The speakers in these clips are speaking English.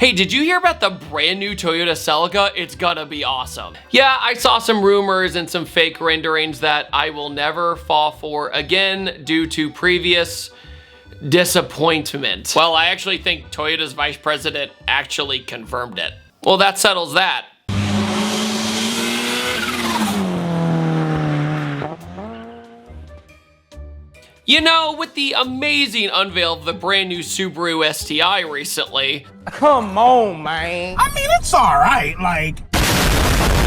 Hey, did you hear about the brand new Toyota Celica? It's gonna be awesome. Yeah, I saw some rumors and some fake renderings that I will never fall for again due to previous disappointment. Well, I actually think Toyota's vice president actually confirmed it. Well, that settles that. You know, with the amazing unveil of the brand new Subaru STI recently. Come on, man. I mean, it's alright, like...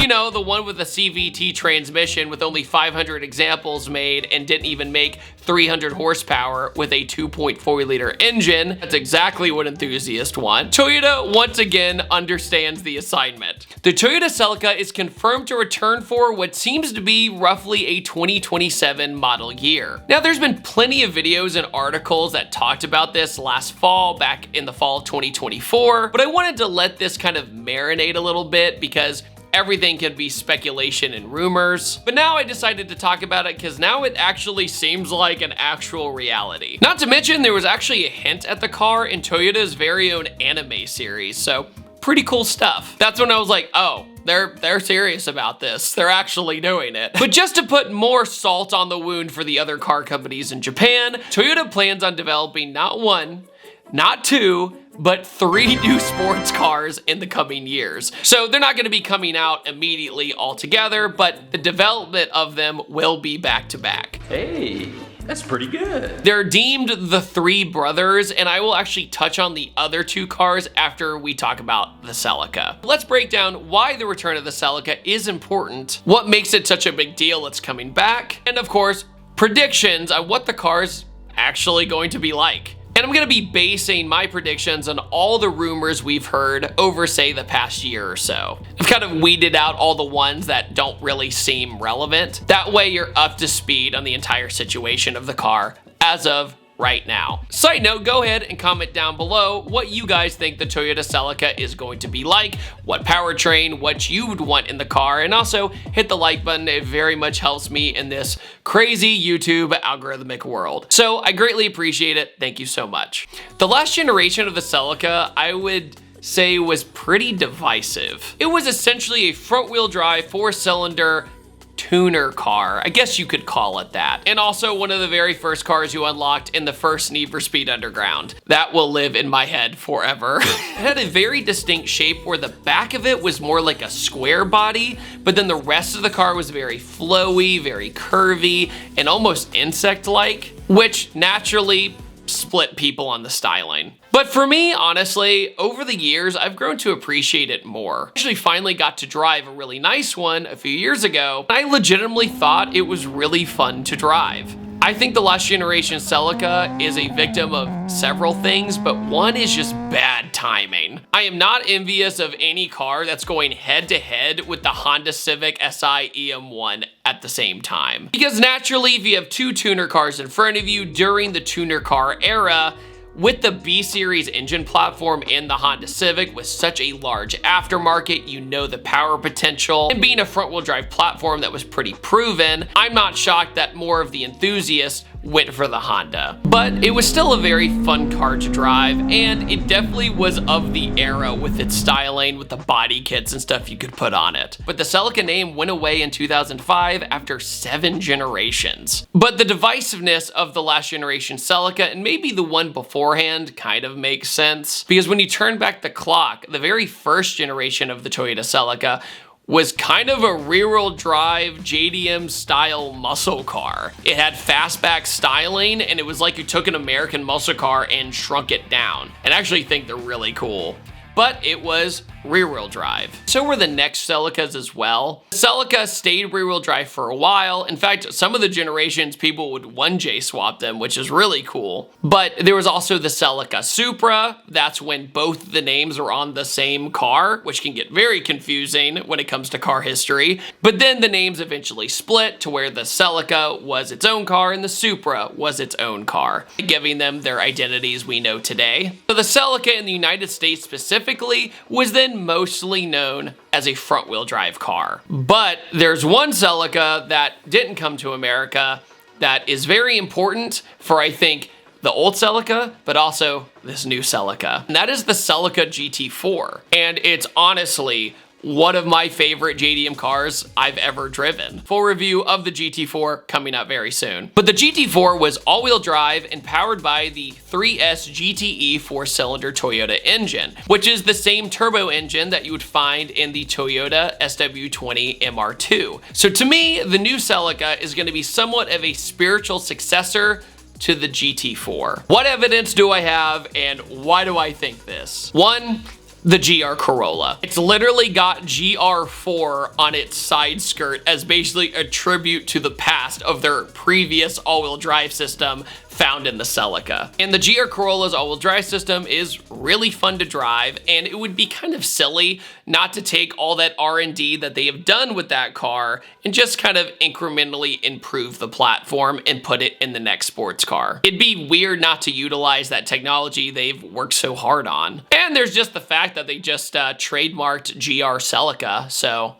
You know, the one with a CVT transmission with only 500 examples made and didn't even make 300 horsepower with a 2.4 liter engine. That's exactly what enthusiasts want. Toyota once again understands the assignment. The Toyota Celica is confirmed to return for what seems to be roughly a 2027 model year. Now, there's been plenty of videos and articles that talked about this last fall, back in the fall of 2024, but I wanted to let this kind of marinate a little bit because everything could be speculation and rumors. But now I decided to talk about it because now it actually seems like an actual reality. Not to mention, there was actually a hint at the car in Toyota's very own anime series, so pretty cool stuff. That's when I was like, oh, they're serious about this. They're actually doing it. But just to put more salt on the wound for the other car companies in Japan, Toyota plans on developing not one, not two, but 3 new sports cars in the coming years. So they're not gonna be coming out immediately altogether, but the development of them will be back to back. Hey, that's pretty good. They're deemed the 3 brothers, and I will actually touch on the other 2 cars after we talk about the Celica. Let's break down why the return of the Celica is important, what makes it such a big deal it's coming back, and of course, predictions on what the car's actually going to be like. And I'm gonna be basing my predictions on all the rumors we've heard over, say, the past year or so. I've kind of weeded out all the ones that don't really seem relevant. That way you're up to speed on the entire situation of the car as of right now. Side note, go ahead and comment down below what you guys think the Toyota Celica is going to be like, what powertrain, what you would want in the car, and also hit the like button. It very much helps me in this crazy YouTube algorithmic world. So I greatly appreciate it. Thank you so much. The last generation of the Celica, I would say, was pretty divisive. It was essentially a front-wheel drive, 4-cylinder tuner car, I guess you could call it that. And also one of the very first cars you unlocked in the first Need for Speed Underground. That will live in my head forever. It had a very distinct shape where the back of it was more like a square body, but then the rest of the car was very flowy, very curvy, and almost insect-like, which naturally split people on the styling. But for me, honestly, over the years, I've grown to appreciate it more. I actually finally got to drive a really nice one a few years ago, and I legitimately thought it was really fun to drive. I think the last generation Celica is a victim of several things, but one is just bad timing. I am not envious of any car that's going head to head with the Honda Civic Si EM1 at the same time. Because naturally, if you have 2 tuner cars in front of you during the tuner car era, with the B-Series engine platform in the Honda Civic with such a large aftermarket, you know the power potential, and being a front-wheel drive platform that was pretty proven, I'm not shocked that more of the enthusiasts went for the Honda. But it was still a very fun car to drive, and it definitely was of the era with its styling, with the body kits and stuff you could put on it. But the Celica name went away in 2005 after 7 generations. But the divisiveness of the last generation Celica, and maybe the one beforehand, kind of makes sense. Because when you turn back the clock, the very first generation of the Toyota Celica was kind of a rear-wheel drive JDM style muscle car. It had fastback styling, and it was like you took an American muscle car and shrunk it down. And I actually think they're really cool. But it was rear-wheel drive. So were the next Celicas as well. The Celica stayed rear-wheel drive for a while. In fact, some of the generations people would 1J swap them, which is really cool. But there was also the Celica Supra. That's when both the names were on the same car, which can get very confusing when it comes to car history. But then the names eventually split to where the Celica was its own car and the Supra was its own car, giving them their identities we know today. So the Celica in the United States specifically was then mostly known as a front-wheel drive car. But there's one Celica that didn't come to America that is very important for, I think, the old Celica, but also this new Celica. And that is the Celica GT4. And it's honestly one of my favorite JDM cars I've ever driven. Full review of the GT4 coming up very soon. But the GT4 was all-wheel drive and powered by the 3S GTE 4-cylinder Toyota engine, which is the same turbo engine that you would find in the Toyota SW20 MR2. So to me, the new Celica is going to be somewhat of a spiritual successor to the GT4. What evidence do I have, and why do I think this? One, the GR Corolla. It's literally got GR4 on its side skirt as basically a tribute to the past of their previous all-wheel drive system found in the Celica. And the GR Corolla's all-wheel drive system is really fun to drive, and it would be kind of silly not to take all that R&D that they have done with that car and just kind of incrementally improve the platform and put it in the next sports car. It'd be weird not to utilize that technology they've worked so hard on. And there's just the fact that they just trademarked GR Celica, so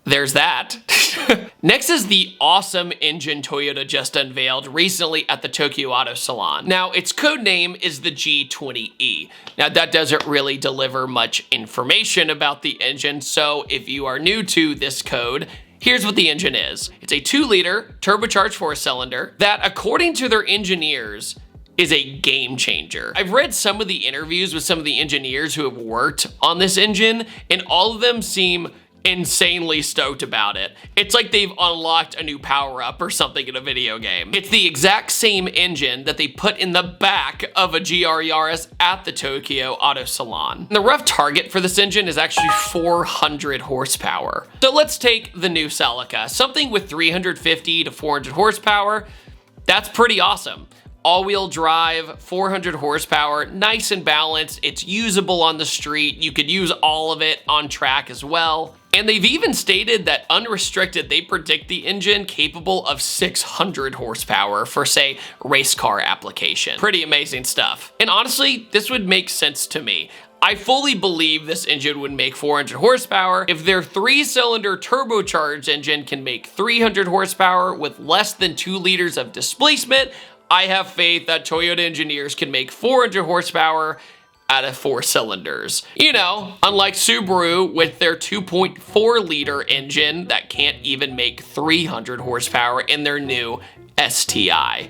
there's that. Next is the awesome engine Toyota just unveiled recently at the Tokyo Auto Salon. Now, its code name is the G20E. Now, that doesn't really deliver much information about the engine, so if you are new to this code, here's what the engine is. It's a 2-liter turbocharged 4-cylinder that, according to their engineers, is a game changer. I've read some of the interviews with some of the engineers who have worked on this engine, and all of them seem insanely stoked about it. It's like they've unlocked a new power-up or something in a video game. It's the exact same engine that they put in the back of a GR Yaris at the Tokyo Auto Salon. And the rough target for this engine is actually 400 horsepower. So let's take the new Celica, something with 350 to 400 horsepower. That's pretty awesome. All-wheel drive, 400 horsepower, nice and balanced. It's usable on the street. You could use all of it on track as well. And they've even stated that unrestricted, they predict the engine capable of 600 horsepower for, say, race car application. Pretty amazing stuff. And honestly, this would make sense to me. I fully believe this engine would make 400 horsepower. If their 3-cylinder turbocharged engine can make 300 horsepower with less than 2 liters of displacement, I have faith that Toyota engineers can make 400 horsepower out of 4 cylinders. You know, unlike Subaru with their 2.4-liter engine that can't even make 300 horsepower in their new STI.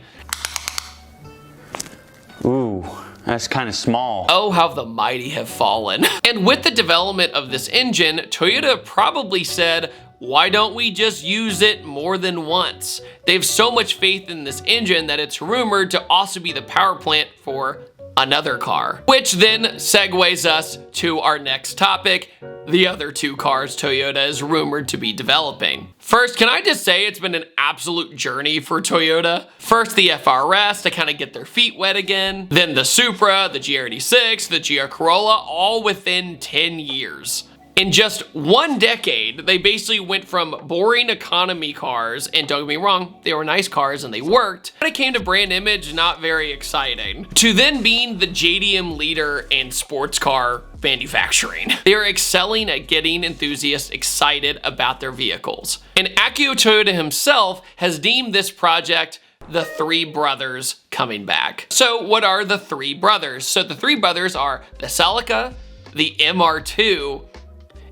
Ooh, that's kind of small. Oh, how the mighty have fallen. And with the development of this engine, Toyota probably said, why don't we just use it more than once? They have so much faith in this engine that it's rumored to also be the power plant for another car. Which then segues us to our next topic, the other 2 cars Toyota is rumored to be developing. First, can I just say it's been an absolute journey for Toyota? First the FRS to kind of get their feet wet again, then the Supra, the GR86, the GR Corolla, all within 10 years. In just 1 decade, they basically went from boring economy cars, and don't get me wrong, they were nice cars and they worked, but it came to brand image, not very exciting, to then being the JDM leader in sports car manufacturing. They are excelling at getting enthusiasts excited about their vehicles. And Akio Toyoda himself has deemed this project the 3 brothers coming back. So what are the 3 brothers? So the 3 brothers are the Celica, the MR2,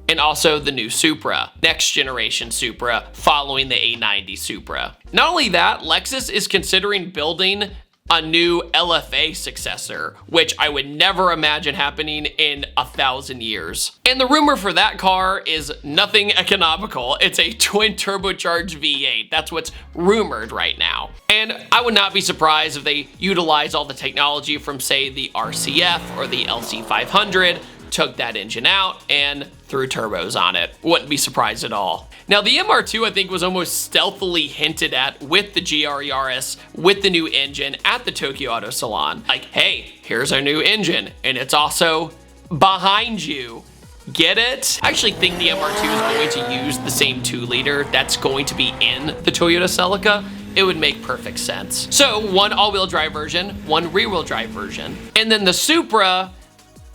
and also the new Supra, next generation Supra, following the A90 Supra. Not only that, Lexus is considering building a new LFA successor, which I would never imagine happening in 1,000 years. And the rumor for that car is nothing economical. It's a twin turbocharged V8. That's what's rumored right now. And I would not be surprised if they utilize all the technology from, say, the RCF or the LC500, took that engine out and threw turbos on it. Wouldn't be surprised at all. Now the MR2 I think was almost stealthily hinted at with the GR Yaris, with the new engine at the Tokyo Auto Salon. Like, hey, here's our new engine and it's also behind you. Get it? I actually think the MR2 is going to use the same 2-liter that's going to be in the Toyota Celica. It would make perfect sense. So 1 all-wheel drive version, 1 rear-wheel drive version. And then the Supra,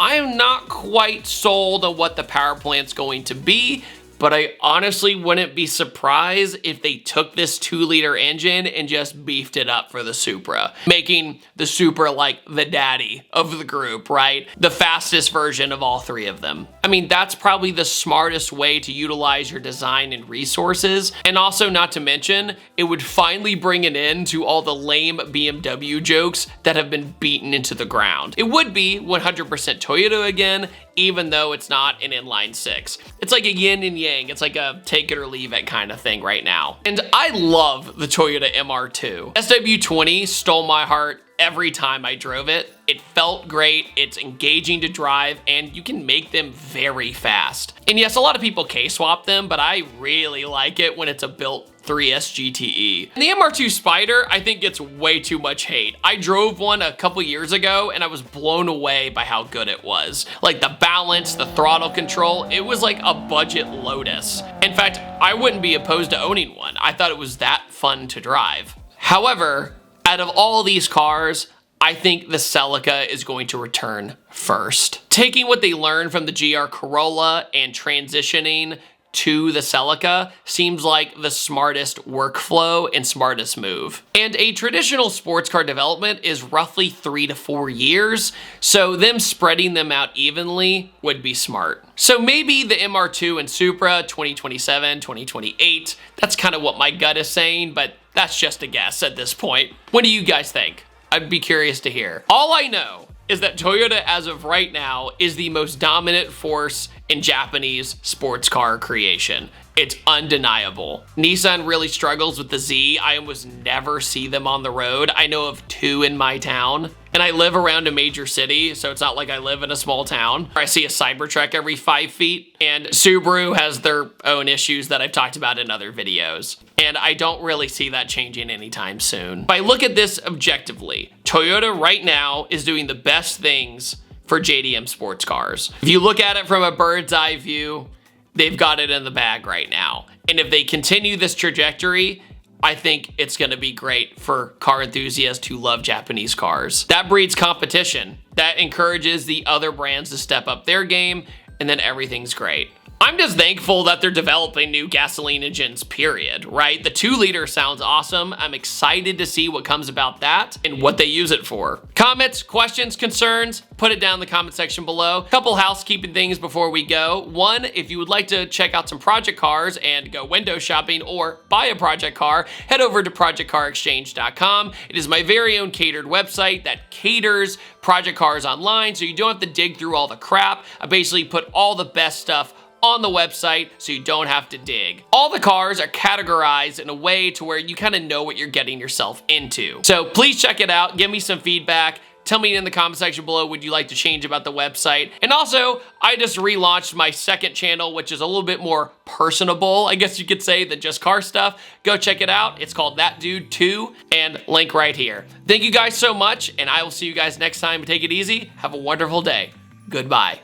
I am not quite sold on what the power plant's going to be, but I honestly wouldn't be surprised if they took this 2-liter engine and just beefed it up for the Supra, making the Supra like the daddy of the group, right? The fastest version of all three of them. I mean, that's probably the smartest way to utilize your design and resources, and also not to mention, it would finally bring an end to all the lame BMW jokes that have been beaten into the ground. It would be 100% Toyota again, even though it's not an inline 6. It's like a yin and yang. It's like a take it or leave it kind of thing right now. And I love the Toyota MR2. SW20 stole my heart every time I drove it. It felt great, it's engaging to drive, and you can make them very fast. And yes, a lot of people K-swap them, but I really like it when it's a built 3S GTE. And the MR2 Spider, I think gets way too much hate. I drove one a couple years ago and I was blown away by how good it was. Like the balance, the throttle control, it was like a budget Lotus. In fact, I wouldn't be opposed to owning one. I thought it was that fun to drive. However, out of all these cars, I think the Celica is going to return first. Taking what they learned from the GR Corolla and transitioning to the Celica seems like the smartest workflow and smartest move. And a traditional sports car development is roughly 3 to 4 years, so them spreading them out evenly would be smart. So maybe the MR2 and Supra 2027, 2028, that's kind of what my gut is saying, but that's just a guess at this point. What do you guys think? I'd be curious to hear. All I know is that Toyota, as of right now, is the most dominant force in Japanese sports car creation. It's undeniable. Nissan really struggles with the Z. I almost never see them on the road. I know of 2 in my town, and I live around a major city, so it's not like I live in a small town. I see a Cybertruck every 5 feet, and Subaru has their own issues that I've talked about in other videos. And I don't really see that changing anytime soon. If I look at this objectively, Toyota right now is doing the best things for JDM sports cars. If you look at it from a bird's eye view, they've got it in the bag right now. And if they continue this trajectory, I think it's gonna be great for car enthusiasts who love Japanese cars. That breeds competition. That encourages the other brands to step up their game, and then everything's great. I'm just thankful that they're developing new gasoline engines, period, right? The 2-liter sounds awesome. I'm excited to see what comes about that and what they use it for. Comments, questions, concerns, put it down in the comment section below. Couple housekeeping things before we go. One, if you would like to check out some project cars and go window shopping or buy a project car, head over to projectcarexchange.com. It is my very own catered website that caters project cars online, so you don't have to dig through all the crap. I basically put all the best stuff on the website so you don't have to dig. All the cars are categorized in a way to where you kind of know what you're getting yourself into. So please check it out, give me some feedback. Tell me in the comment section below, would you like to change about the website? And also, I just relaunched my second channel, which is a little bit more personable, I guess you could say, than just car stuff. Go check it out. It's called That Dude 2, and link right here. Thank you guys so much, and I will see you guys next time. Take it easy. Have a wonderful day. Goodbye.